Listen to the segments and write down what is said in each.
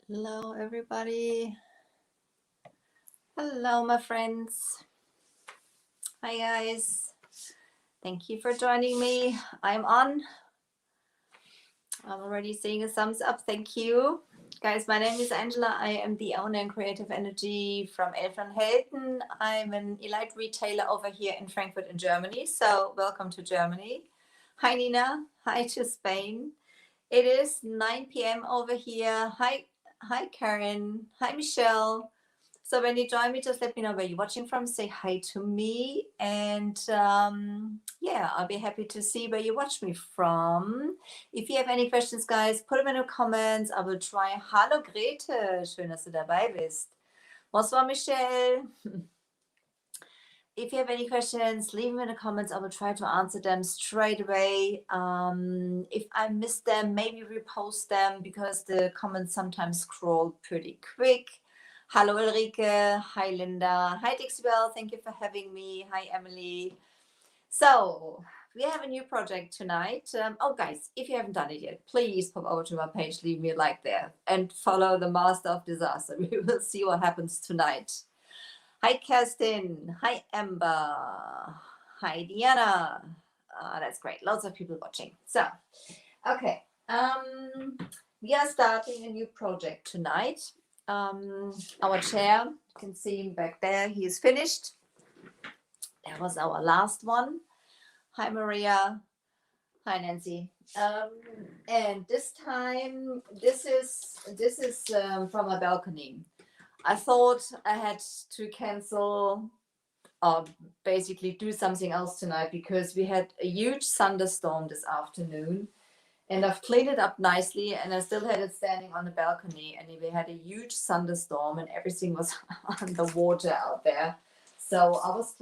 Hello, everybody. Hello, my friends. Hi, guys. Thank you for joining me. I'm on. I'm already seeing a thumbs up. Thank you. Guys, my name is Angela. I am the owner and creative energy from Elfen Helden. I'm an elite retailer over here in Frankfurt in Germany. So welcome to Germany. Hi, Nina. Hi to Spain. It is 9 p.m. over here. Hi, Karen. Hi, Michelle. So when you join me, just let me know where you're watching from. Say hi to me. And yeah, I'll be happy to see where you watch me from. If you have any questions, guys, put them in the comments. I will try. Hallo, Grete. Schön, dass du dabei bist. Bonsoir, Michelle. If you have any questions, leave them in the comments. I will try to answer them straight away. If I miss them, maybe repost them because the comments sometimes scroll pretty quick. Hello, Ulrike. Hi, Linda. Hi, Dixwell. Thank you for having me. Hi, Emily. So we have a new project tonight. Oh, guys, if you haven't done it yet, please pop over to my page, leave me a like there, and follow the Master of Disaster. We will see what happens tonight. Hi, Kerstin. Hi, Amber. Hi, Diana. That's great. Lots of people watching. So, okay. We are starting a new project tonight. Our chair, you can see him back there. He is finished. That was our last one. Hi, Maria. Hi, Nancy. And this time, this is from a balcony. I thought I had to cancel or basically do something else tonight because we had a huge thunderstorm this afternoon, and I've cleaned it up nicely, and I still had it standing on the balcony, and we had a huge thunderstorm and everything was underwater out there. So I was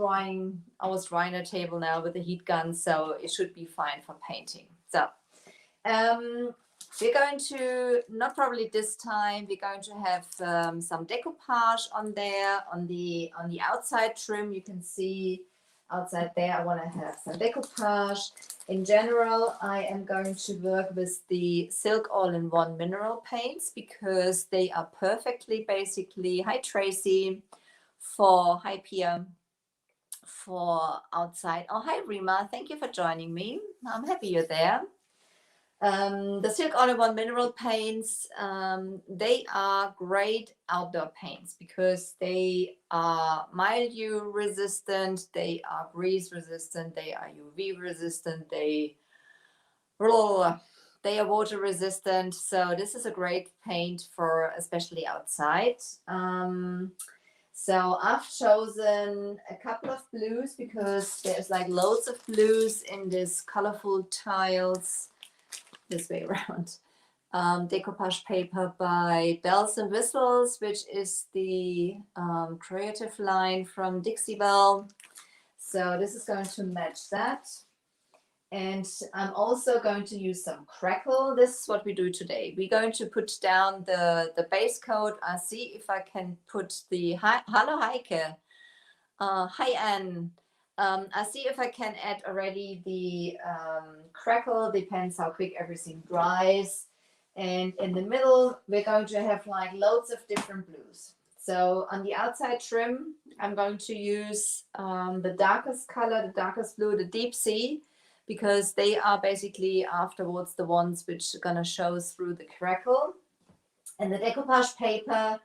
drying the table now with the heat gun, so it should be fine for painting. So we're going to, not probably this time, we're going to have some decoupage on there, on the outside trim. You can see outside there, I want to have some decoupage. In general, I am going to work with the Silk All-in-One mineral paints because they are perfectly, basically, hi Tracy, hi Pia, for outside. Oh, hi Rima, thank you for joining me. I'm happy you're there. The Silk All-in-One mineral paints, they are great outdoor paints because they are mildew resistant, they are grease resistant, they are UV resistant, they are water resistant. So this is a great paint for especially outside. So I've chosen a couple of blues because there's like loads of blues in this colorful tiles. This way around. Decoupage paper by Bells and Whistles, which is the creative line from Dixie Belle. So this is going to match that. And I'm also going to use some Crackle. This is what we do today. We're going to put down the base coat. I'll see if I can put the, hello Heike. Hi Anne. I see if I can add already the Crackle, depends how quick everything dries. And in the middle, we're going to have like loads of different blues. So on the outside trim, I'm going to use the darkest color, the darkest blue, the deep sea, because they are basically afterwards the ones which are going to show through the Crackle. And the decoupage paper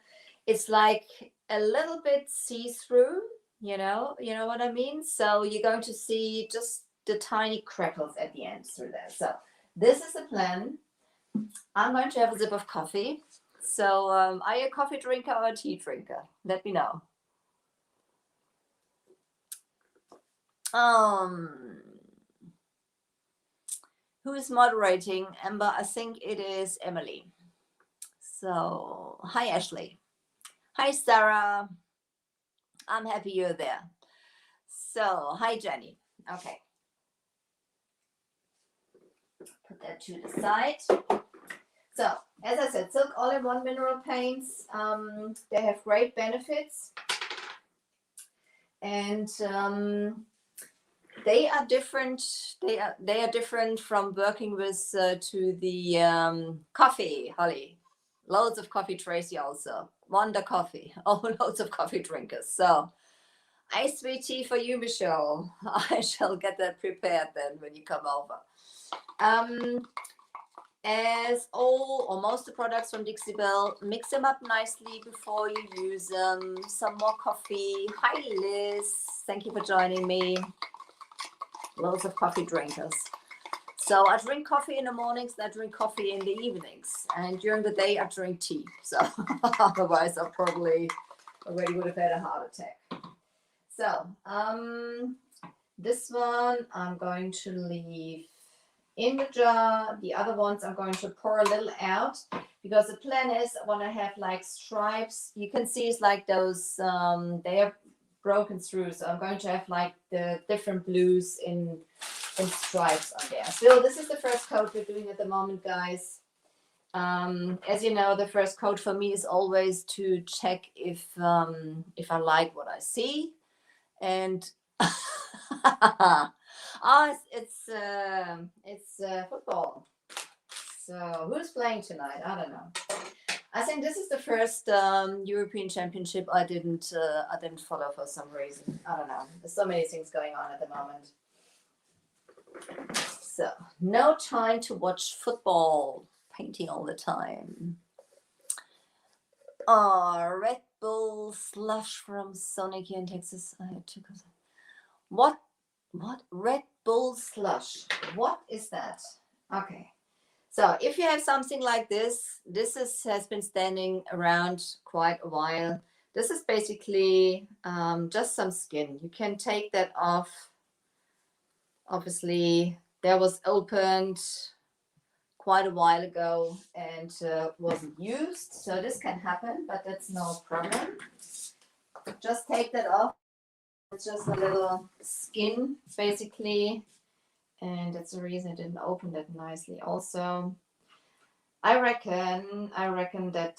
is like a little bit see-through. You know what I mean? So you're going to see just the tiny crackles at the end through there. So this is the plan. I'm going to have a sip of coffee. So are you a coffee drinker or a tea drinker? Let me know. Who is moderating? Amber, I think it is Emily. So hi, Ashley. Hi, Sarah. I'm happy you're there. So, hi, Jenny. Okay. Put that to the side. So, as I said, Silk All-in-One mineral paints, they have great benefits. And they are different. They are different from working with to the coffee, Holly. Loads of coffee, Tracy also. Wonder Coffee. Oh, loads of coffee drinkers. So, iced sweet tea for you, Michelle. I shall get that prepared then when you come over. As all or most of the products from Dixie Belle, mix them up nicely before you use them. Some more coffee. Hi, Liz. Thank you for joining me. Loads of coffee drinkers. So I drink coffee in the mornings and I drink coffee in the evenings. And during the day, I drink tea. So otherwise, I probably already would have had a heart attack. So this one I'm going to leave in the jar. The other ones I'm going to pour a little out because the plan is I want to have like stripes. You can see it's like those, they are broken through. So I'm going to have like the different blues in stripes on there. So this is the first coat we're doing at the moment, guys. As you know, the first coat for me is always to check if I like what I see. And oh, it's football. So who's playing tonight? I don't know. I think this is the first European Championship I didn't follow for some reason. I don't know. There's so many things going on at the moment. So no time to watch football. Painting all the time. Oh, Red Bull slush from Sonic here in Texas. I took a... What Red Bull slush? What is that? Okay. So if you have something like this, has been standing around quite a while. This is basically just some skin. You can take that off. Obviously, that was opened quite a while ago and wasn't used. So this can happen, but that's no problem. Just take that off. It's just a little skin, basically. And that's the reason I didn't open that nicely also. I reckon that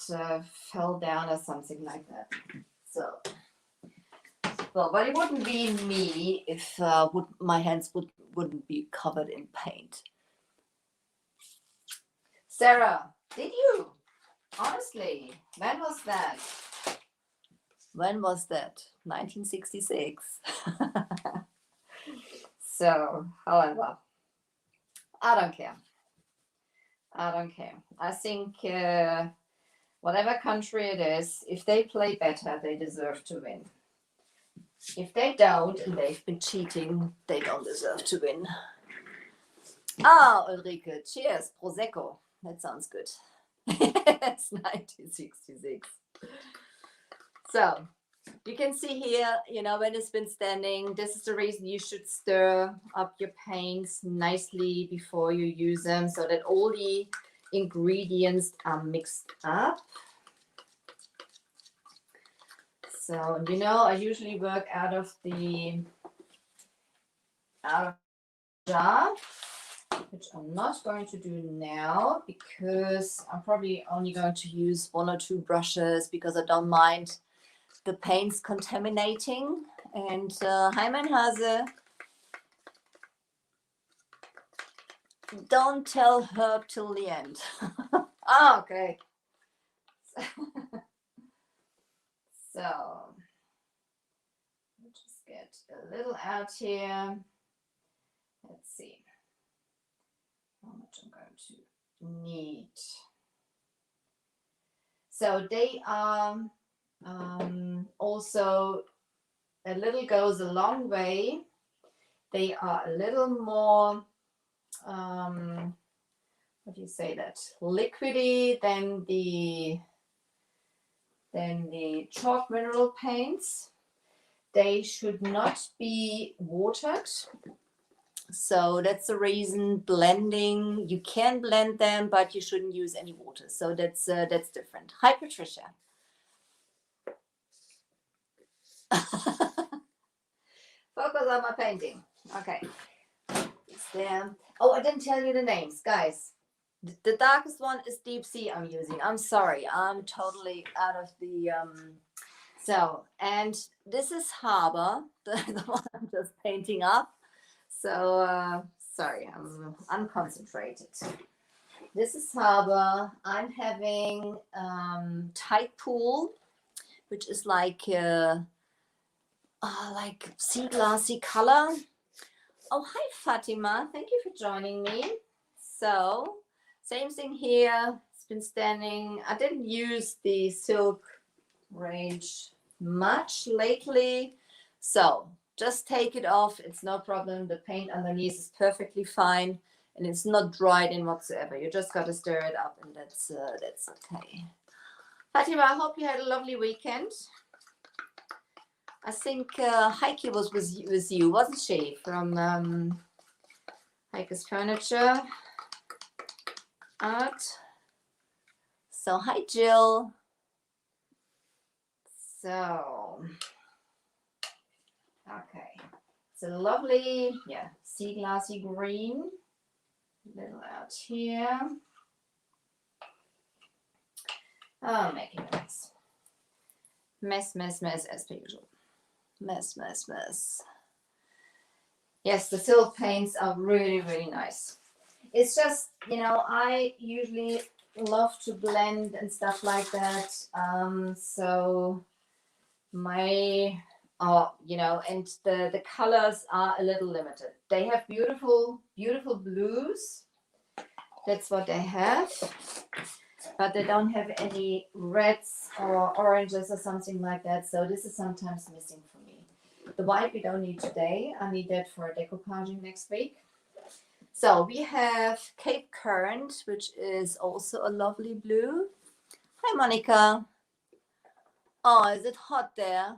fell down or something like that. So, well, but it wouldn't be me if my hands wouldn't be covered in paint. Sarah, did you? Honestly, when was that? When was that? 1966. So, however, I don't care. I think whatever country it is, if they play better, they deserve to win. If they don't, and they've been cheating, they don't deserve to win. Ah, Ulrike, cheers, Prosecco. That sounds good. It's 1966. So, you can see here, when it's been standing, this is the reason you should stir up your paints nicely before you use them so that all the ingredients are mixed up. So, I usually work out of the jar, which I'm not going to do now because I'm probably only going to use 1 or 2 brushes because I don't mind the paints contaminating. And Hyman Hase, don't tell Herb till the end. Oh, okay. So I'll just get a little out here. Let's see how much I'm going to need. So they are also, a little goes a long way. They are a little more, what do you say that, liquidy than the chalk mineral paints. They should not be watered. So that's the reason blending, you can blend them, but you shouldn't use any water. So that's different. Hi, Patricia. Focus on my painting. Okay. It's there. Oh, I didn't tell you the names, guys. The darkest one is Deep Sea I'm using. I'm sorry. I'm totally out of the... So, and this is Harbor, the one I'm just painting up. So, sorry, I'm unconcentrated. This is Harbor. I'm having Tide Pool, which is like sea glassy color. Oh, hi Fatima. Thank you for joining me. So, same thing here. It's been standing. I didn't use the silk range much lately. So, just take it off. It's no problem. The paint underneath is perfectly fine and it's not dried in whatsoever. You just got to stir it up and that's okay. Fatima, I hope you had a lovely weekend. I think Heike was with you, wasn't she? From Heike's Furniture Art. So, hi, Jill. So, okay. It's a lovely, yeah, sea glassy green. A little out here. Oh, making a mess. Mess, as per usual. Mess. Yes, the silk paints are really, really nice. It's just, I usually love to blend and stuff like that. So my, and the colors are a little limited. They have beautiful, beautiful blues. That's what they have. But they don't have any reds or oranges or something like that. So this is sometimes missing for me. The white we don't need today. I need that for decoupaging next week. So we have Cape Current, which is also a lovely blue. Hi, Monica. Oh, is it hot there?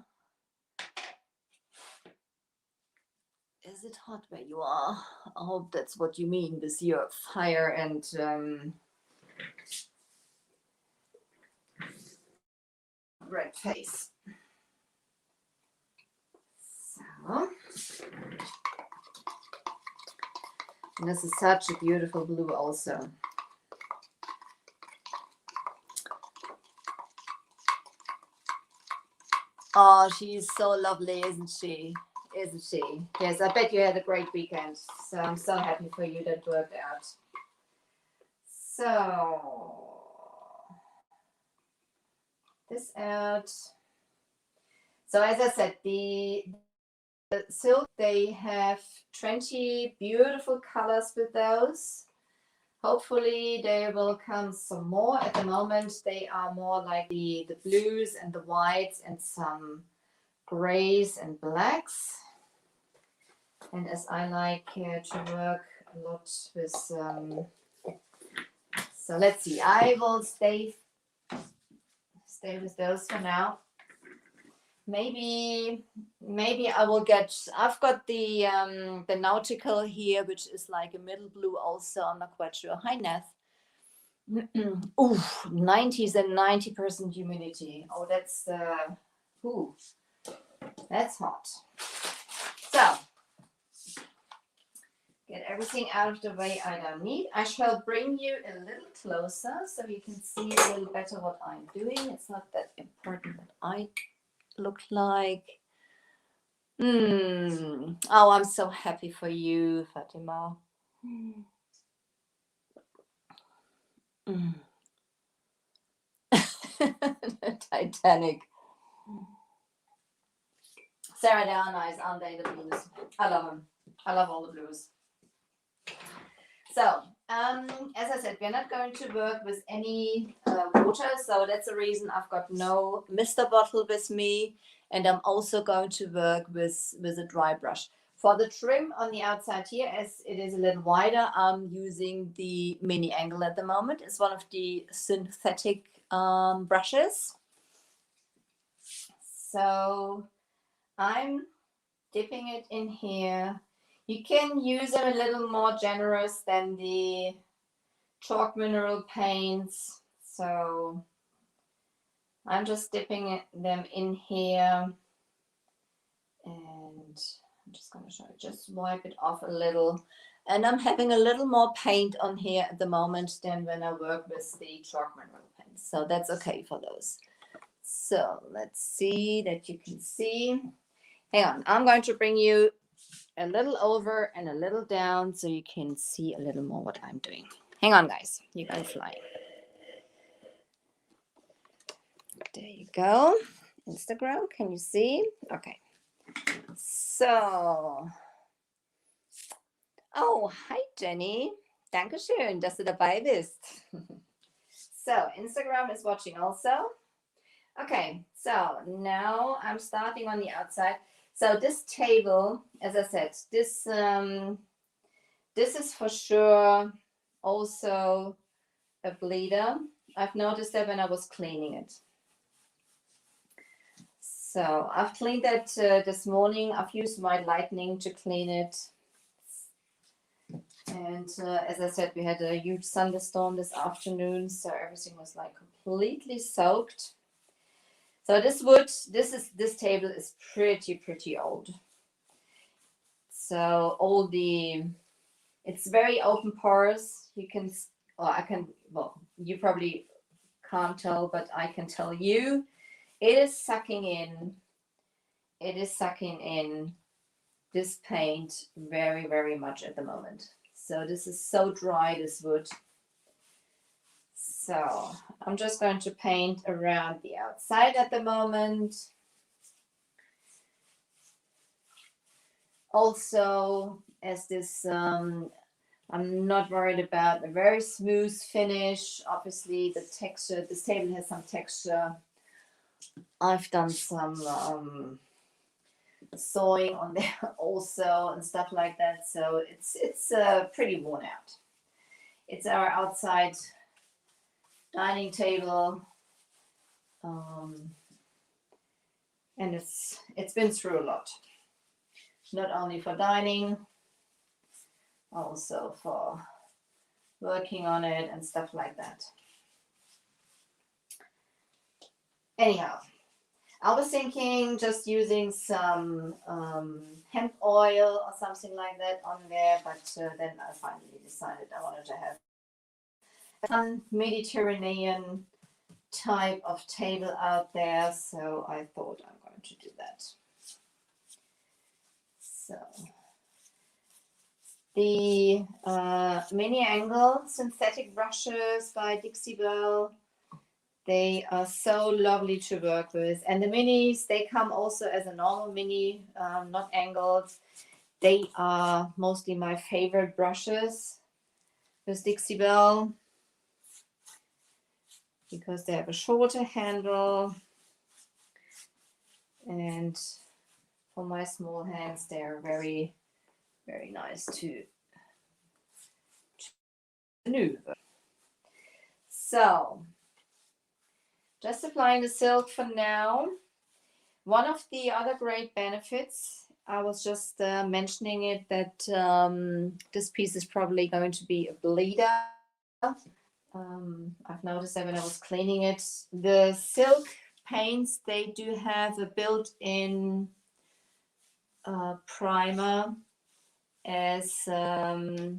Is it hot where you are? I hope that's what you mean with your fire and red face. So, and this is such a beautiful blue also. Oh, she's so lovely, isn't she? Isn't she? Yes, I bet you had a great weekend. So I'm so happy for you that worked out. So this out. So as I said, the silk, they have 20 beautiful colors with those. Hopefully there will come some more. At the moment, they are more like the blues and the whites and some grays and blacks. And as I like to work a lot with, so let's see, I will stay with those for now. Maybe I will get, I've got the nautical here, which is like a middle blue also. I'm not quite sure. Hi, Nath. Ooh, 90s and 90% humidity. Oh, that's that's hot. So get everything out of the way I don't need. I shall bring you a little closer so you can see a little better what I'm doing. It's not that important what I look like. Oh, I'm so happy for you, Fatima. Titanic. Sarah, they are nice, aren't they? The blues. I love them. I love all the blues. So, as I said, we're not going to work with any water, so that's the reason I've got no mister bottle with me, and I'm also going to work with a dry brush. For the trim on the outside here, as it is a little wider, I'm using the mini angle at the moment. It's one of the synthetic brushes. So I'm dipping it in here. You can use them a little more generous than the chalk mineral paints. So I'm just dipping them in here. And I'm just going to show you, just wipe it off a little. And I'm having a little more paint on here at the moment than when I work with the chalk mineral paint. So that's okay for those. So let's see that you can see. Hang on, I'm going to bring you a little over and a little down so you can see a little more what I'm doing. Hang on, guys. You're going to fly. There you go. Instagram, can you see? Okay. So. Oh, hi, Jenny. Dankeschön, dass du dabei bist. So, Instagram is watching also. Okay, so now I'm starting on the outside. So this table, as I said, this is for sure also a bleeder. I've noticed that when I was cleaning it. So I've cleaned that this morning. I've used my lightning to clean it. And as I said, we had a huge thunderstorm this afternoon, so everything was like completely soaked. So this wood, this table is pretty old. So it's very open pores. You can, you probably can't tell, but I can tell you, it is sucking in this paint very much at the moment. So this is so dry, this wood. So I'm just going to paint around the outside at the moment. Also, as this, I'm not worried about a very smooth finish. Obviously, the texture, this table has some texture. I've done some sewing on there also and stuff like that. So it's pretty worn out. It's our outside dining table, and it's been through a lot. Not only for dining, also for working on it and stuff like that. Anyhow, I was thinking just using some hemp oil or something like that on there, but then I finally decided I wanted to have some Mediterranean type of table out there, so I thought I'm going to do that. So the mini angle synthetic brushes by Dixie Belle, they are so lovely to work with, and the minis, they come also as a normal mini, not angled. They are mostly my favorite brushes with Dixie Belle because they have a shorter handle, and for my small hands they are very nice to maneuver. So just applying the silk for now. One of the other great benefits, I was just mentioning it, that this piece is probably going to be a bleeder. I've noticed that when I was cleaning it, the silk paints, they do have a built-in primer as a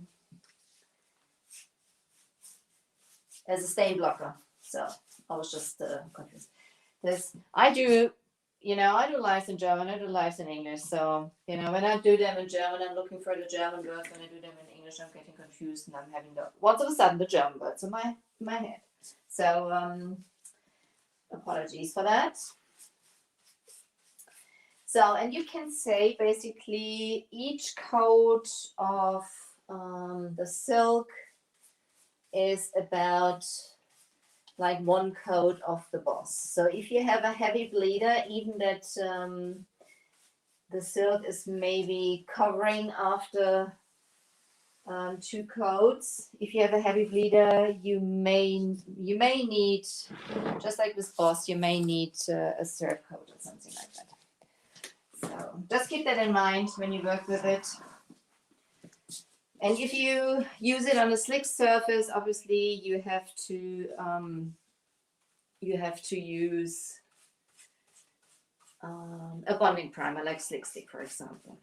stain blocker. So I was just confused. I do lives in German, I do lives in English. So, when I do them in German, I'm looking for the German words. When I do them in English, I'm getting confused and I'm having once of a sudden the German words in my head. So, apologies for that. So, and you can say basically each coat of the silk is about like one coat of the boss. So if you have a heavy bleeder, even that the silk is maybe covering after 2 coats, if you have a heavy bleeder, you may need, just like this boss, you may need a third coat or something like that. So just keep that in mind when you work with it. And if you use it on a slick surface, obviously you have to use a bonding primer like Slick Stick, for example.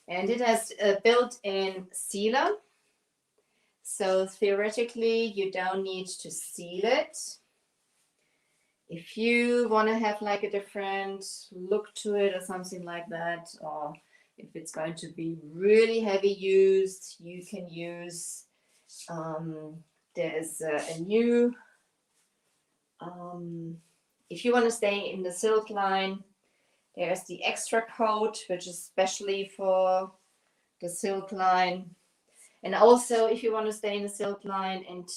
And it has a built-in sealer. So theoretically, you don't need to seal it. If you want to have like a different look to it or something like that, or if it's going to be really heavy used, you can use There's a new, if you want to stay in the silk line, there's the extra coat, which is especially for the silk line. And also, if you want to stay in the silk line, and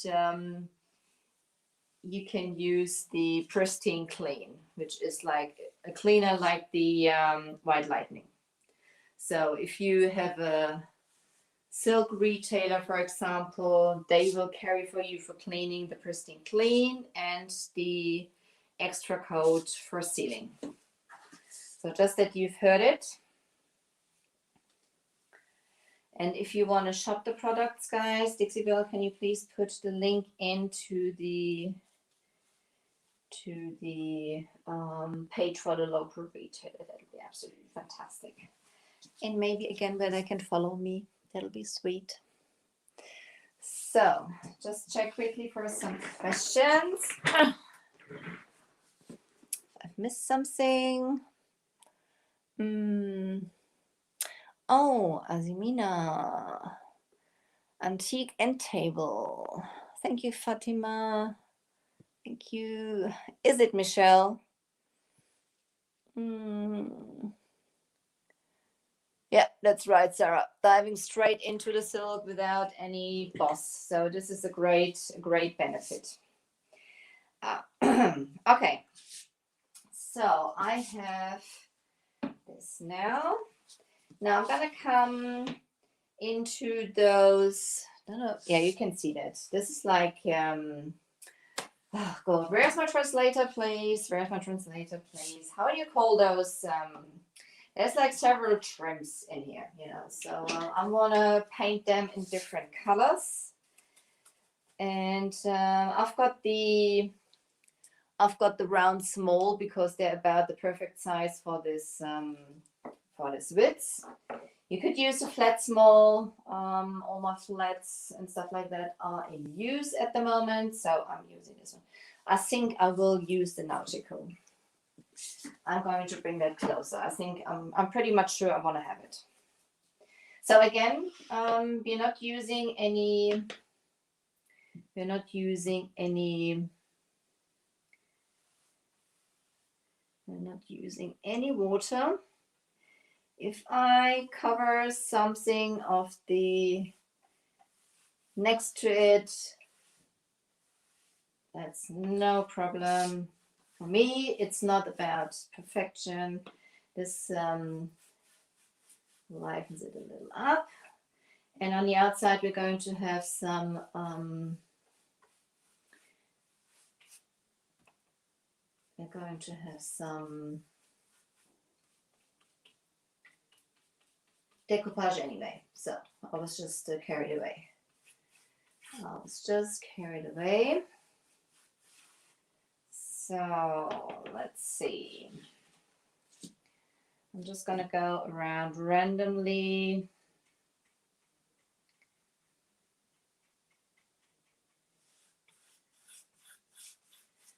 you can use the Pristine Clean, which is like a cleaner like the White Lightning. So if you have a silk retailer, for example, they will carry for you for cleaning the Pristine Clean and the extra coat for sealing. So just that you've heard it. And if you want to shop the products, guys, Dixie Belle, can you please put the link into the page for the local retailer? That would be absolutely fantastic. And maybe again where they can follow me. That'll be sweet. So just check quickly for some questions. I've missed something. Oh, Azimina. Antique end table. Thank you, Fatima. Thank you. Is it Michelle? Yeah, that's right, Sarah. Diving straight into the silk without any boss. So this is a great benefit. Okay. So I have this now. Now I'm gonna come into those. I don't know. Yeah, you can see that. This is like oh God, where's my translator, please? Where's my translator, please? How do you call those? There's like several trims in here, you know. So I'm gonna paint them in different colors, and I've got the round small because they're about the perfect size for this width. You could use a flat small. All my flats and stuff like that are in use at the moment, so I'm using this one. I think I will use the nautical. I'm going to bring that closer. I think I'm pretty much sure I want to have it. So again, we're not using any water. If I cover something of the next to it, that's no problem. For me, it's not about perfection. This lightens it a little up. And on the outside, we're going to have some decoupage anyway. So I was just carried away. So let's see. I'm just gonna go around randomly.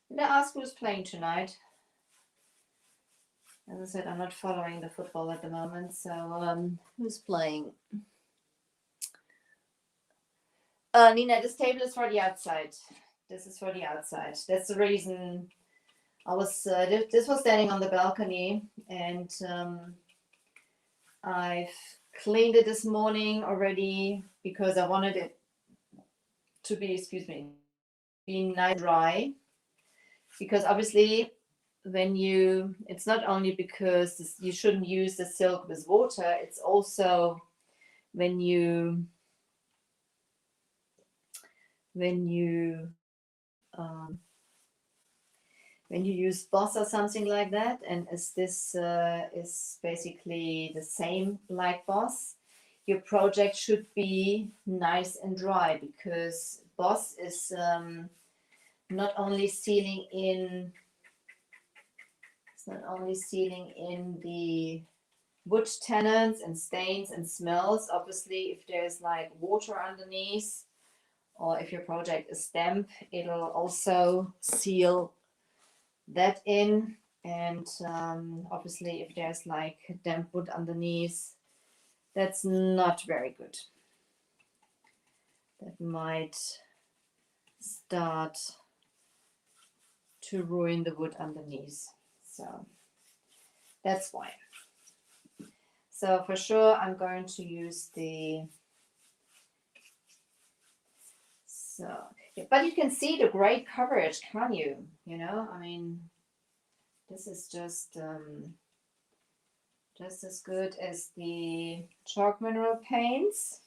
Did I ask who's playing tonight? As I said, I'm not following the football at the moment, so who's playing? Nina, this table is for the outside. This is for the outside. That's the reason I was. This was standing on the balcony, and I've cleaned it this morning already because I wanted it to be, be nice dry. Because obviously, it's not only because you shouldn't use the silk with water. It's also when you use boss or something like that, and as this is basically the same like boss, your project should be nice and dry, because boss is not only sealing in the wood tannins and stains and smells. Obviously, if there's like water underneath, or if your project is damp, it'll also seal that in. And obviously, if there's like damp wood underneath, that's not very good. that might start to ruin the wood underneath. So that's why. So for sure I'm going to use the, so, but you can see the great coverage, can't you? You know, I mean, this is just as good as the chalk mineral paints.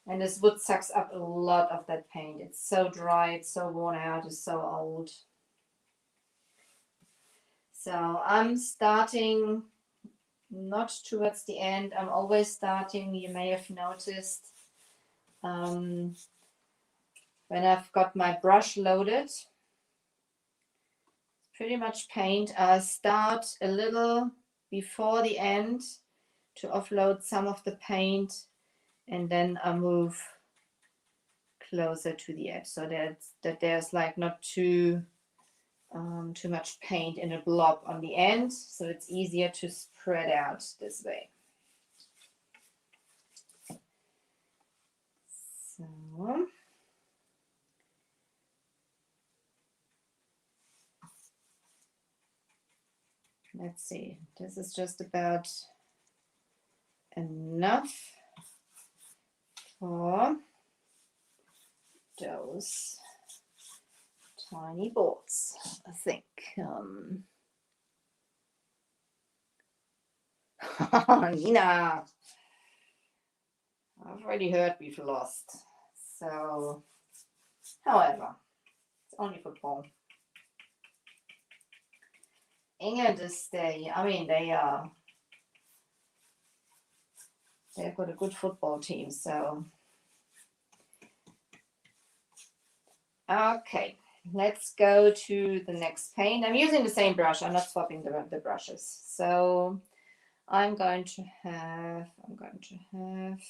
And this wood sucks up a lot of that paint. It's so dry, it's so worn out, it's so old. So I'm starting not towards the end. I'm always starting, you may have noticed, when I've got my brush loaded, pretty much paint, I start a little before the end to offload some of the paint, and then I move closer to the edge so that there's like not too much paint in a blob on the end, so it's easier to spread out this way. So let's see, this is just about enough for those tiny boards, I think. Nina, I've already heard we've lost. So, however, it's only football. England is I mean, they've got a good football team, so. Okay, let's go to the next paint. I'm using the same brush. I'm not swapping the brushes. So I'm going to have, let's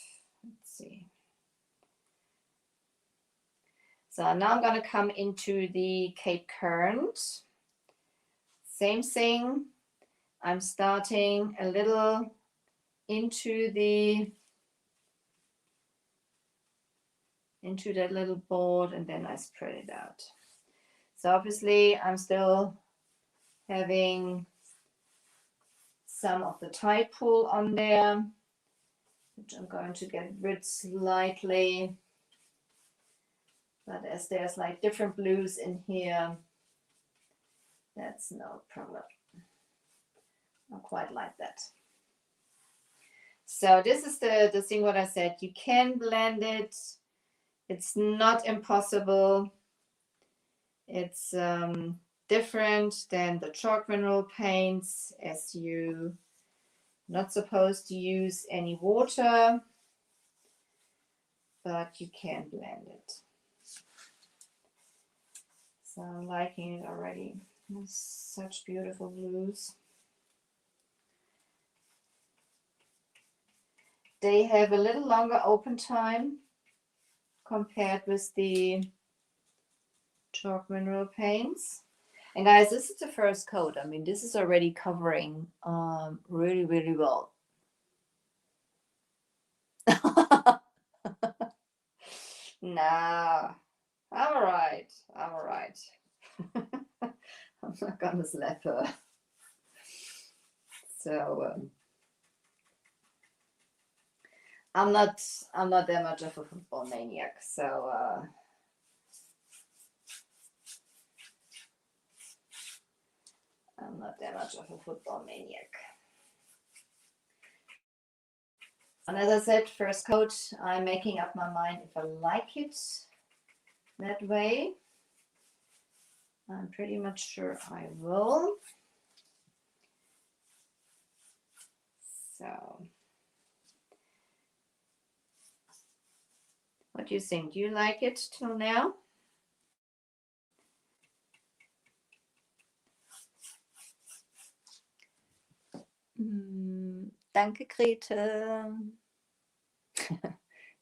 see. So now I'm going to come into the Cape Current. Same thing. I'm starting a little into that little board, and then I spread it out. So obviously I'm still having some of the tide pool on there, which I'm going to get rid slightly. But as there's like different blues in here, that's no problem. I quite like that. So this is the thing what I said. You can blend it. It's not impossible. It's different than the chalk mineral paints, as you not supposed to use any water, but you can blend it. So I'm liking it already. Such beautiful blues. They have a little longer open time compared with the chalk mineral paints. And guys, this is the first coat. I mean, this is already covering really, really well. Nah, I'm all right. I'm all right. I'm not gonna slap her. So I'm not that much of a football maniac. So I'm not that much of a football maniac. And as I said, first coat, I'm making up my mind if I like it that way. I'm pretty much sure I will. So, what do you think? Do you like it till now? Danke, Grete.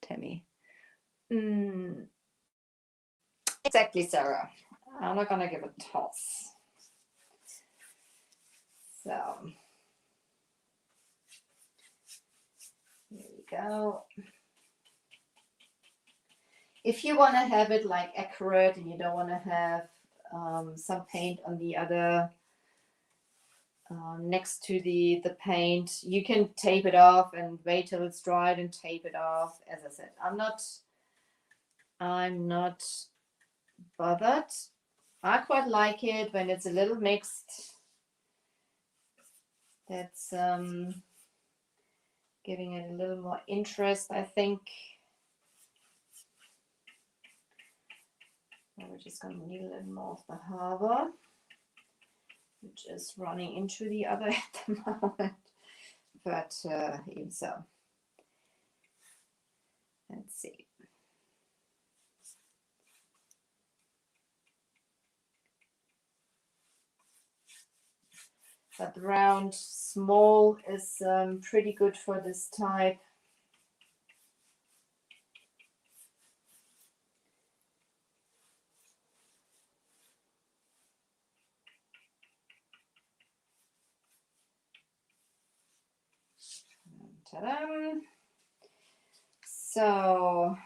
Tammy. Exactly, Sarah. I'm not gonna give a toss. So here we go. If you want to have it like accurate and you don't want to have some paint on the other next to the paint, you can tape it off and wait till it's dried and tape it off. As I said, I'm not bothered. I quite like it when it's a little mixed. That's giving it a little more interest, I think. We're just going to need a little more of the harbor, which is running into the other at the moment. But even so, let's see. But round small is pretty good for this type. Ta-da! So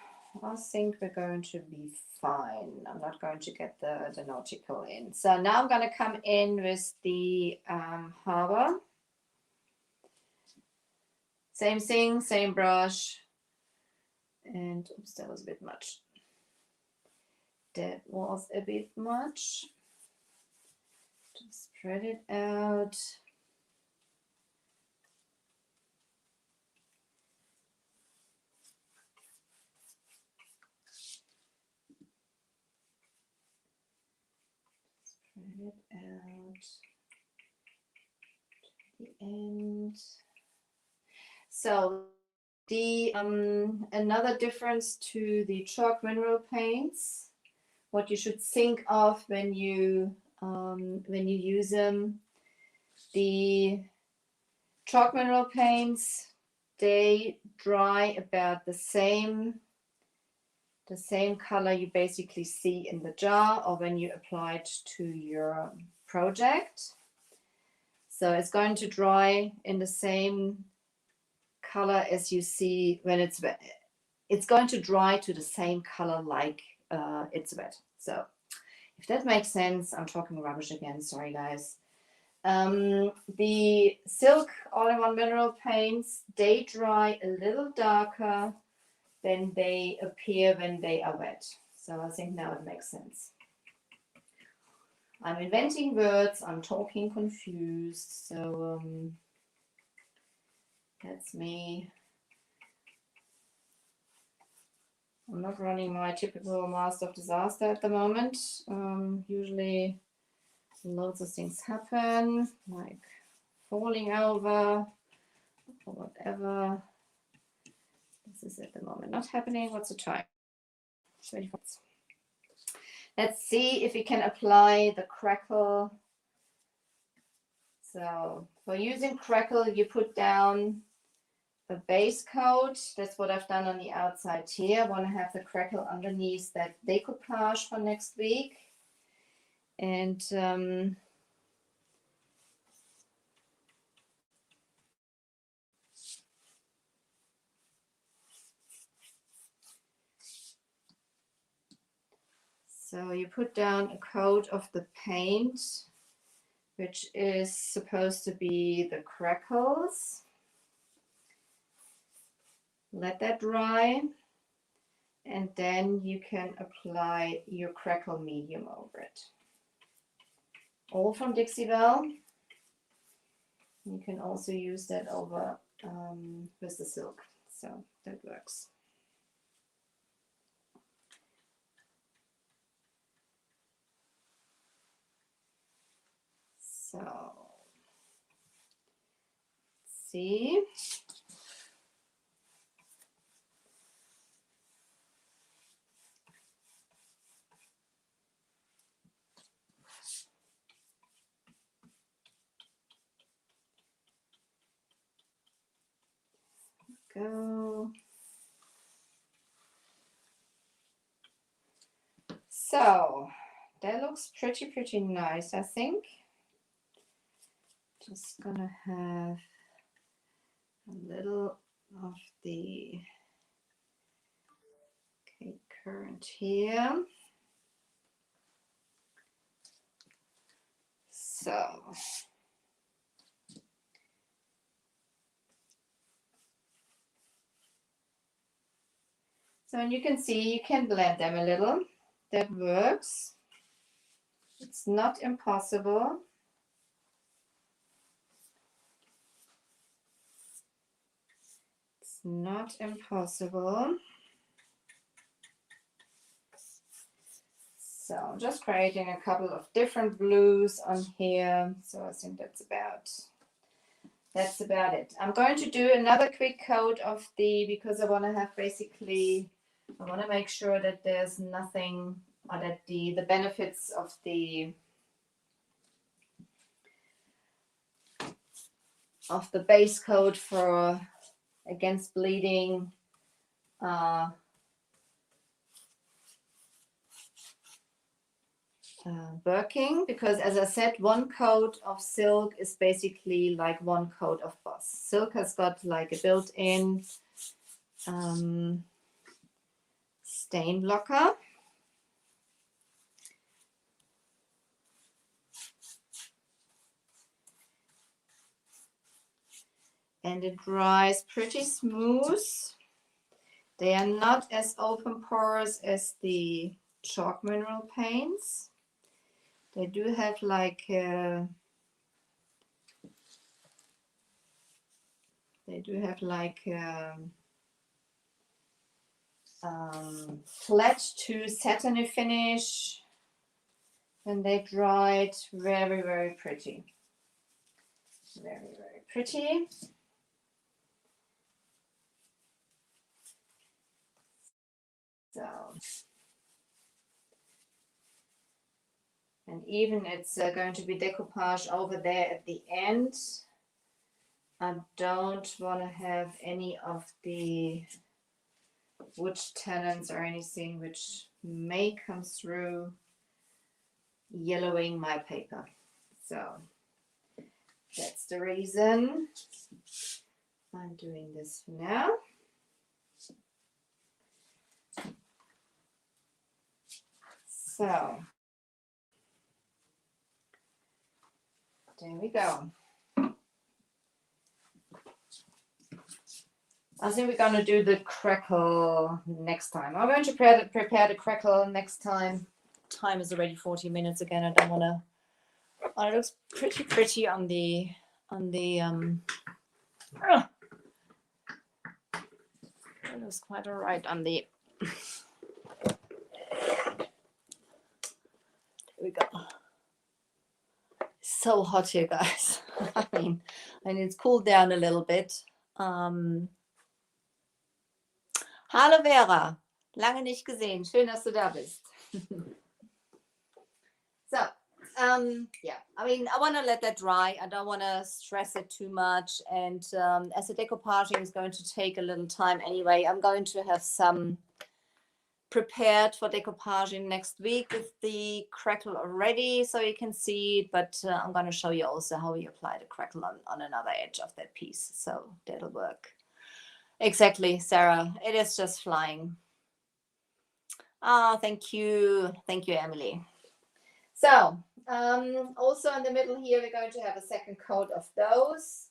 I think we're going to be fine. I'm not going to get the nautical in. So now I'm going to come in with the harbor. Same thing, same brush. And oops, that was a bit much. That was a bit much. Just spread it out. Spread it out to the end. So the another difference to the chalk mineral paints, what you should think of when you use them. The chalk mineral paints, they dry about the same color you basically see in the jar or when you apply it to your project. So it's going to dry in the same color as you see when it's wet. It's going to dry to the same color like it's wet. So if that makes sense, I'm talking rubbish again, sorry guys. The silk all-in-one mineral paints, they dry a little darker than they appear when they are wet. So I think now it makes sense. I'm inventing words, I'm talking confused, so that's me. I'm not running my typical Master of Disaster at the moment. Usually loads of things happen, like falling over or whatever. This is at the moment not happening. What's the time? 24 minutes. Let's see if we can apply the Crackle. So for using Crackle, you put down a base coat. That's what I've done on the outside here. I want to have the Crackle underneath that decoupage for next week. And so you put down a coat of the paint, which is supposed to be the Crackles. Let that dry, and then you can apply your Crackle medium over it. All from Dixie Belle. You can also use that over with the silk, so that works. So, let's see. Go. So that looks pretty nice, I think. Just gonna have a little of the cake current here. So and you can see you can blend them a little. That works. It's not impossible. It's not impossible. So I'm just creating a couple of different blues on here. So I think that's about it. I'm going to do another quick coat of because I want to have basically, I want to make sure that there's nothing, or that the benefits of the base coat for against bleeding working, because as I said, one coat of silk is basically like one coat of boss. Silk has got like a built-in stain blocker. And it dries pretty smooth. They are not as open porous as the chalk mineral paints. They do have like flat to satiny finish when they dried. Very, very pretty. Very, very pretty. So, and even it's going to be decoupage over there at the end. I don't want to have any of the wood tannins or anything which may come through yellowing my paper. So that's the reason I'm doing this for now. So there we go. I think we're going to do the crackle next time. I'm going to prepare the crackle next time. Time is already 40 minutes again. I don't want to. Oh, it looks pretty on the it looks quite all right on the. There we go. So hot here, guys. I mean, it's cooled down a little bit. Hallo Vera, lange nicht gesehen. Schön, dass du da bist. So, yeah, I mean, I want to let that dry. I don't want to stress it too much. And as the decoupaging is going to take a little time anyway, I'm going to have some prepared for decoupaging next week with the crackle already, so you can see it. But I'm going to show you also how we apply the crackle on another edge of that piece. So that'll work. Exactly, Sarah. It is just flying. Oh, thank you. Thank you, Emily. So also in the middle here, we're going to have a second coat of those.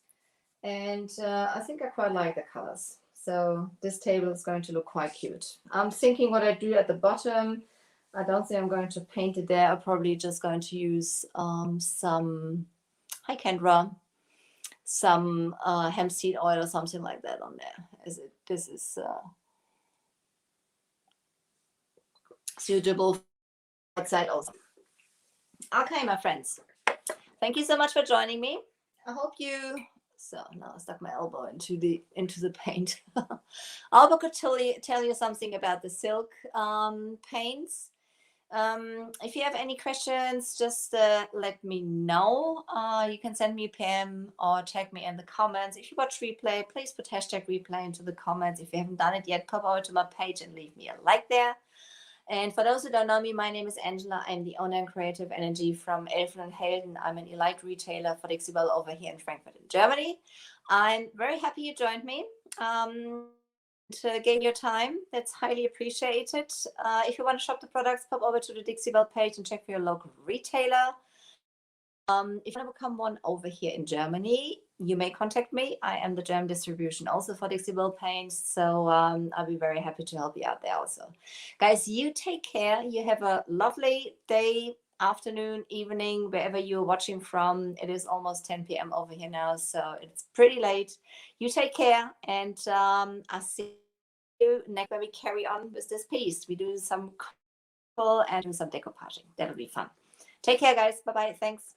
And I think I quite like the colors. So this table is going to look quite cute. I'm thinking what I do at the bottom. I don't think I'm going to paint it there. I'm probably just going to use some, hi Kendra, some hemp seed oil or something like that on there. This is suitable for outside also. Okay, my friends. Thank you so much for joining me. I hope you. So now I stuck my elbow into the paint. Alba could tell you something about the silk paints. If you have any questions, just let me know. You can send me a PM or tag me in the comments. If you watch replay, please put hashtag replay into the comments. If you haven't done it yet, pop over to my page and leave me a like there. And for those who don't know me, my name is Angela. I'm the owner and creative energy from Elfen and Helden. I'm an elite retailer for Dixie-Bell over here in Frankfurt in Germany. I'm very happy you joined me. to gain your time. That's highly appreciated. If you want to shop the products, pop over to the Dixie Belle page and check for your local retailer. If you want to become one over here in Germany, you may contact me. I am the German distribution also for Dixie Belle paints. So I'll be very happy to help you out there also. Guys, you take care. You have a lovely day, afternoon, evening, wherever you're watching from. It is almost 10 p.m. over here now, so it's pretty late. You take care, and I'll see you next where we carry on with this piece. We do some and do some decoupaging. That'll be fun. Take care, guys. Bye-bye. Thanks.